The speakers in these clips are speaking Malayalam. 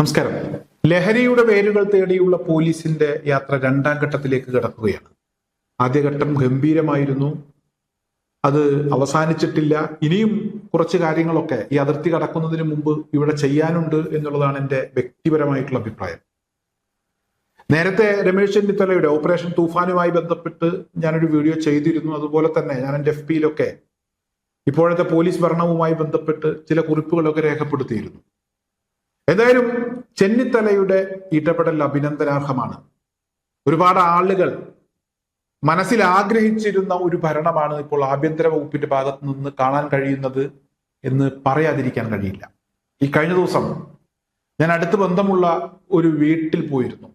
നമസ്കാരം. ലഹരിയുടെ വേരുകൾ തേടിയുള്ള പോലീസിന്റെ യാത്ര രണ്ടാം ഘട്ടത്തിലേക്ക് കടക്കുകയാണ്. ആദ്യഘട്ടം ഗംഭീരമായിരുന്നു, അത് അവസാനിച്ചിട്ടില്ല. ഇനിയും കുറച്ച് കാര്യങ്ങളൊക്കെ ഈ അതിർത്തി കടക്കുന്നതിന് മുമ്പ് ഇവിടെ ചെയ്യാനുണ്ട് എന്നുള്ളതാണ് എൻ്റെ വ്യക്തിപരമായിട്ടുള്ള അഭിപ്രായം. നേരത്തെ രമേശ് ചെന്നിത്തലയുടെ ഓപ്പറേഷൻ തൂഫാനുമായി ബന്ധപ്പെട്ട് ഞാനൊരു വീഡിയോ ചെയ്തിരുന്നു. അതുപോലെ തന്നെ ഞാൻ എൻ്റെ FB-യിലൊക്കെ ഇപ്പോഴത്തെ പോലീസ് ഭരണവുമായി ബന്ധപ്പെട്ട് ചില കുറിപ്പുകളൊക്കെ രേഖപ്പെടുത്തിയിരുന്നു. എന്തായാലും ചെന്നിത്തലയുടെ ഇടപെടൽ അഭിനന്ദനാർഹമാണ്. ഒരുപാട് ആളുകൾ മനസ്സിൽ ആഗ്രഹിച്ചിരുന്ന ഒരു ഭരണമാണ് ഇപ്പോൾ ആഭ്യന്തര വകുപ്പിന്റെ ഭാഗത്ത് നിന്ന് കാണാൻ കഴിയുന്നത് എന്ന് പറയാതിരിക്കാൻ കഴിയില്ല. ഈ കഴിഞ്ഞ ദിവസം ഞാൻ അടുത്ത് ബന്ധമുള്ള ഒരു വീട്ടിൽ പോയിരുന്നു.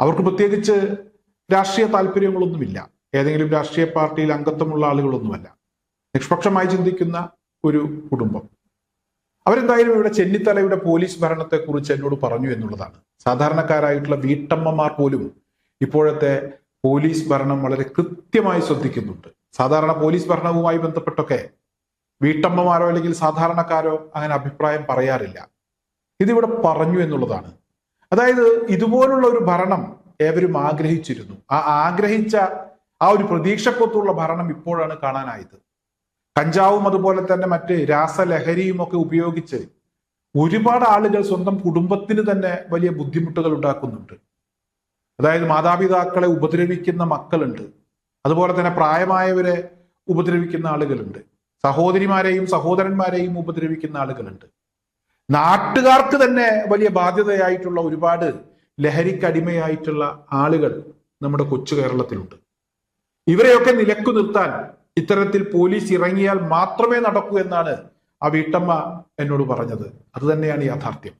അവർക്ക് പ്രത്യേകിച്ച് രാഷ്ട്രീയ താല്പര്യങ്ങളൊന്നുമില്ല, ഏതെങ്കിലും രാഷ്ട്രീയ പാർട്ടിയിൽ അംഗത്വമുള്ള ആളുകളൊന്നുമല്ല, നിഷ്പക്ഷമായി ചിന്തിക്കുന്ന ഒരു കുടുംബം. അവരെന്തായാലും ഇവിടെ ചെന്നിത്തലയുടെ പോലീസ് ഭരണത്തെക്കുറിച്ച് എന്നോട് പറഞ്ഞു എന്നുള്ളതാണ്. സാധാരണക്കാരായിട്ടുള്ള വീട്ടമ്മമാർ പോലും ഇപ്പോഴത്തെ പോലീസ് ഭരണം വളരെ കൃത്യമായി ശ്രദ്ധിക്കുന്നുണ്ട്. സാധാരണ പോലീസ് ഭരണവുമായി ബന്ധപ്പെട്ടൊക്കെ വീട്ടമ്മമാരോ അല്ലെങ്കിൽ സാധാരണക്കാരോ അങ്ങനെ അഭിപ്രായം പറയാറില്ല. ഇതിവിടെ പറഞ്ഞു എന്നുള്ളതാണ്. അതായത് ഇതുപോലുള്ള ഒരു ഭരണം ഏവരും ആഗ്രഹിച്ചിരുന്നു. ആഗ്രഹിച്ച ഒരു പ്രതീക്ഷക്കൊത്തുള്ള ഭരണം ഇപ്പോഴാണ് കാണാനായത്. കഞ്ചാവും അതുപോലെ തന്നെ മറ്റ് രാസലഹരിയും ഒക്കെ ഉപയോഗിച്ച് ഒരുപാട് ആളുകൾ സ്വന്തം കുടുംബത്തിന് തന്നെ വലിയ ബുദ്ധിമുട്ടുകൾ ഉണ്ടാക്കുന്നുണ്ട്. അതായത് മാതാപിതാക്കളെ ഉപദ്രവിക്കുന്ന മക്കളുണ്ട്, അതുപോലെ തന്നെ പ്രായമായവരെ ഉപദ്രവിക്കുന്ന ആളുകളുണ്ട്, സഹോദരിമാരെയും സഹോദരന്മാരെയും ഉപദ്രവിക്കുന്ന ആളുകളുണ്ട്. നാട്ടുകാർക്ക് തന്നെ വലിയ ബാധ്യതയായിട്ടുള്ള ഒരുപാട് ലഹരിക്കടിമയായിട്ടുള്ള ആളുകൾ നമ്മുടെ കൊച്ചു കേരളത്തിലുണ്ട്. ഇവരെയൊക്കെ നിലക്കു നിർത്താൻ ഇത്തരത്തിൽ പോലീസ് ഇറങ്ങിയാൽ മാത്രമേ നടക്കൂ എന്നാണ് ആ വീട്ടമ്മ എന്നോട് പറഞ്ഞത്. അത് തന്നെയാണ് യാഥാർത്ഥ്യം.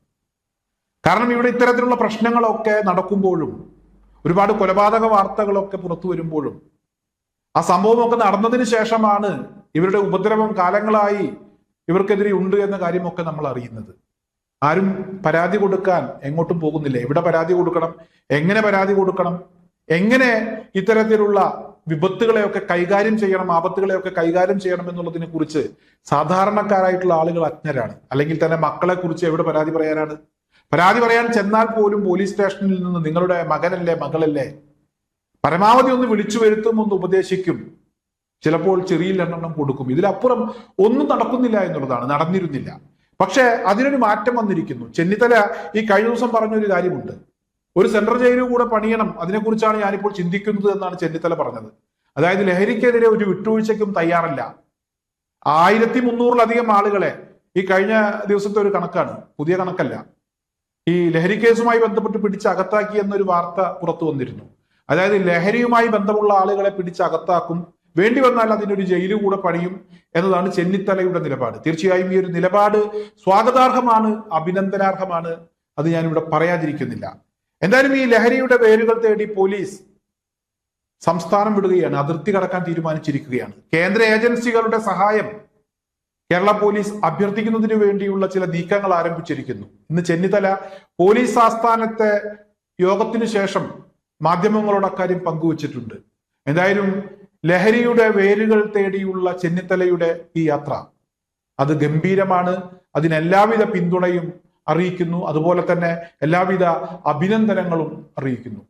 കാരണം ഇവിടെ ഇത്തരത്തിലുള്ള പ്രശ്നങ്ങളൊക്കെ നടക്കുമ്പോഴും ഒരുപാട് കൊലപാതക വാർത്തകളൊക്കെ പുറത്തു വരുമ്പോഴും ആ സംഭവമൊക്കെ നടന്നതിന് ശേഷമാണ് ഇവരുടെ ഉപദ്രവം കാലങ്ങളായി ഇവർക്കെതിരെ ഉണ്ട് എന്ന കാര്യമൊക്കെ നമ്മൾ അറിയുന്നത്. ആരും പരാതി കൊടുക്കാൻ എങ്ങോട്ടും പോകുന്നില്ല. എവിടെ പരാതി കൊടുക്കണം, എങ്ങനെ പരാതി കൊടുക്കണം, എങ്ങനെ ഇത്തരത്തിലുള്ള വിപത്തുകളെയൊക്കെ കൈകാര്യം ചെയ്യണം, ആപത്തുകളെയൊക്കെ കൈകാര്യം ചെയ്യണം എന്നുള്ളതിനെ കുറിച്ച് സാധാരണക്കാരായിട്ടുള്ള ആളുകൾ അജ്ഞരാണ്. അല്ലെങ്കിൽ തന്നെ മക്കളെ കുറിച്ച് എവിടെ പരാതി പറയാനാണ്? പരാതി പറയാൻ ചെന്നാൽ പോലും പോലീസ് സ്റ്റേഷനിൽ നിന്ന് നിങ്ങളുടെ മകനല്ലേ മകളല്ലേ, പരമാവധി ഒന്ന് വിളിച്ചു വരുത്തും, ഒന്ന് ഉപദേശിക്കും, ചിലപ്പോൾ ചെറിയ എണ്ണം കൊടുക്കും. ഇതിലപ്പുറം ഒന്നും നടക്കുന്നില്ല എന്നുള്ളതാണ്, നടന്നിരുന്നില്ല. പക്ഷെ അതിനൊരു മാറ്റം വന്നിരിക്കുന്നു. ചെന്നിത്തല ഈ കഴിഞ്ഞ ദിവസം പറഞ്ഞൊരു കാര്യമുണ്ട്, ഒരു സെൻട്രൽ ജയിലും കൂടെ പണിയണം, അതിനെക്കുറിച്ചാണ് ഞാനിപ്പോൾ ചിന്തിക്കുന്നത് എന്നാണ് ചെന്നിത്തല പറഞ്ഞത്. അതായത് ലഹരിക്കെതിരെ ഒരു വിട്ടുവീഴ്ചയ്ക്കും തയ്യാറല്ല. 1300-ലധികം ആളുകളെ ഈ കഴിഞ്ഞ ദിവസത്തെ ഒരു കണക്കാണ്, പുതിയ കണക്കല്ല, ഈ ലഹരി കേസുമായി ബന്ധപ്പെട്ട് പിടിച്ച് അകത്താക്കി എന്നൊരു വാർത്ത പുറത്തു വന്നിരുന്നു. അതായത് ലഹരിയുമായി ബന്ധമുള്ള ആളുകളെ പിടിച്ച് അകത്താക്കും, വേണ്ടി വന്നാൽ അതിനൊരു ജയില് കൂടെ പണിയും എന്നതാണ് ചെന്നിത്തലയുടെ നിലപാട്. തീർച്ചയായും ഈ ഒരു നിലപാട് സ്വാഗതാർഹമാണ്, അഭിനന്ദനാർഹമാണ്. അത് ഞാനിവിടെ പറയാതിരിക്കുന്നില്ല. എന്തായാലും ഈ ലഹരിയുടെ വേരുകൾ തേടി പോലീസ് സംസ്ഥാനം വിടുകയാണ്, അതിർത്തി കടക്കാൻ തീരുമാനിച്ചിരിക്കുകയാണ്. കേന്ദ്ര ഏജൻസികളുടെ സഹായം കേരള പോലീസ് അഭ്യർത്ഥിക്കുന്നതിന് വേണ്ടിയുള്ള ചില നീക്കങ്ങൾ ആരംഭിച്ചിരിക്കുന്നു. ഇന്ന് ചെന്നിത്തല പോലീസ് ആസ്ഥാനത്തെ യോഗത്തിനു ശേഷം മാധ്യമങ്ങളോട് അക്കാര്യം പങ്കുവച്ചിട്ടുണ്ട്. എന്തായാലും ലഹരിയുടെ വേരുകൾ തേടിയുള്ള ചെന്നിത്തലയുടെ ഈ യാത്ര അത് ഗംഭീരമാണ്. അതിന് എല്ലാവിധ പിന്തുണയും അറിയിക്കുന്നു, അതുപോലെ തന്നെ എല്ലാവിധ അഭിനന്ദനങ്ങളും അറിയിക്കുന്നു.